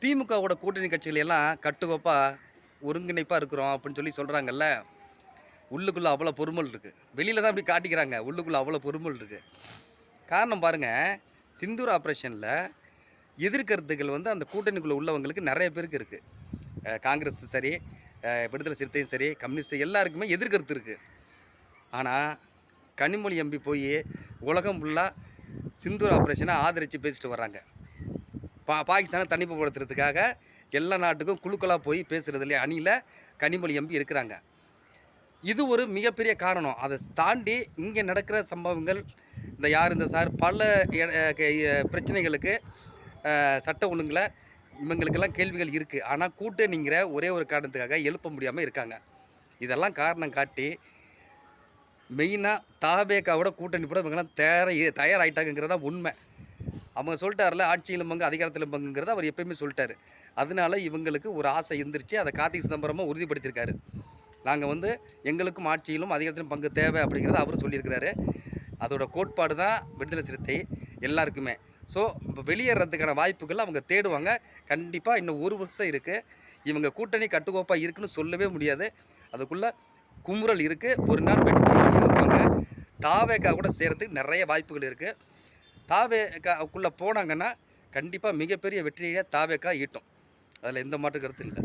திமுகவோட கூட்டணி கட்சிகள் எல்லாம் கட்டுக்கோப்பாக ஒருங்கிணைப்பாக இருக்கிறோம் அப்படின்னு சொல்லி சொல்கிறாங்கல்ல. உள்ளுக்குள்ளே அவ்வளோ பொறுமல் இருக்குது. வெளியில் தான் அப்படி காட்டிக்கிறாங்க, உள்ளுக்குள்ளே அவ்வளோ பொறுமல் இருக்குது. காரணம் பாருங்கள், சிந்தூர் ஆப்ரேஷனில் எதிர்கருத்துக்கள் வந்து அந்த கூட்டணிக்குள்ளே உள்ளவங்களுக்கு நிறைய பேருக்கு இருக்குது. காங்கிரஸ் சரி, விடுதலை சிறுத்தையும் சரி, கம்யூனிஸ்ட் எல்லாருக்குமே எதிர்கருத்து இருக்குது. ஆனால் கனிமொழி எம்பி போய் உலகம் ஃபுல்லாக சிந்தூர் ஆப்ரேஷனை ஆதரித்து பேசிட்டு வர்றாங்க. பாகிஸ்தானை தனிமைப்படுத்துறதுக்காக எல்லா நாட்டுக்கும் குழுக்களாக போய் பேசுகிறதுலே அணியில் கனிமொழி எம்பி இருக்கிறாங்க. இது ஒரு மிகப்பெரிய காரணம். அதை தாண்டி இங்கே நடக்கிற சம்பவங்கள், இந்த சார் பல பிரச்சனைகளுக்கு சட்ட ஒழுங்கில் இவங்களுக்கெல்லாம் கேள்விகள் இருக்குது. ஆனால் கூட்டணிங்கிற ஒரே ஒரு காரணத்துக்காக எழுப்ப முடியாமல் இருக்காங்க. இதெல்லாம் காரணம் காட்டி மெயினாக தாவேக்காவோட கூட்டணி கூட இவங்கெல்லாம் தயாராகிட்டாங்கிறதா உண்மை. அவங்க சொல்லிட்டார்ல, ஆட்சியிலும் பங்கு அதிகாரத்திலும் பங்குங்கிறத அவர் எப்பயுமே சொல்லிட்டார். அதனால இவங்களுக்கு ஒரு ஆசை இருந்துருச்சு. அதை கார்த்திக் சிதம்பரமும் உறுதிப்படுத்தியிருக்காரு. நாங்கள் வந்து எங்களுக்கும் ஆட்சியிலும் அதிகாரத்திலும் பங்கு தேவை அப்படிங்கிறத அவரும் சொல்லியிருக்கிறாரு. அதோட கோட்பாடு தான் விடுதலை சிறுத்தை எல்லாருக்குமே. ஸோ இப்போ வெளியேறதுக்கான வாய்ப்புகள் அவங்க தேடுவாங்க. கண்டிப்பாக இன்னும் 1 வருஷம் இருக்குது. இவங்க கூட்டணி கட்டுக்கோப்பாக இருக்குன்னு சொல்லவே முடியாது. அதுக்குள்ளே குமுறல் இருக்குது. ஒரு நாள் வெடிச்சு வெளியே வருவாங்க. தாவேக்கா கூட சேர்கிறதுக்கு நிறைய வாய்ப்புகள் இருக்குது. தாவேக்காக்குள்ளே போனாங்கன்னா கண்டிப்பாக மிகப்பெரிய வெற்றியை தாவேக்கா ஈட்டும். அதில் எந்த மாற்று கருத்து இல்லை.